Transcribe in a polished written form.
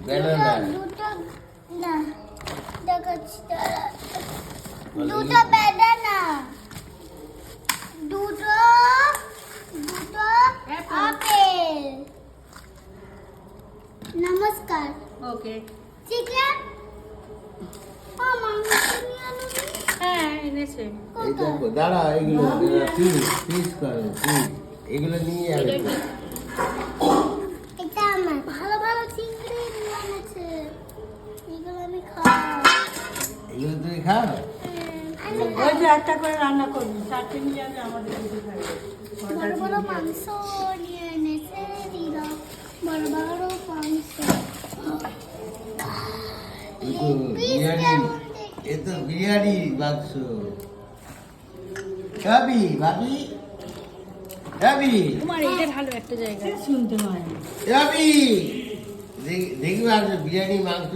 Banana দুটো না দেখাচ্ছি দাঁড়া। দুটো ব্যানানা, দুটো দুটো আপেল। নমস্কার। ওকে। চিকেন মাংস নিয়ে আনো। হ্যাঁ এনেছে। এই দেখো দাঁড়া এগুলো পিস করো পিস এগুলো নিয়ে যাবে এটা আমার ভালো ভালো চিংড়ি নিয়ে এনেছে, এগুলো আমি খাবো। এগুলো তুই খাও ওই যে একটা করে রান্না করবি, চারটে নিয়ে যাবে আমাদের কিছু খাবে। বড় বড় মাংস নিয়ে এনেছে দিদা, বড় বড় মাংস। এই তো বিরিয়ানি এ তো বিরিয়ানি বাক্স খাবি ভাবি খাবি তোমার এইটা ভালো একটা জায়গা শুনতে হয়। খাবি দেখবি আর বিরিয়ানি মাংস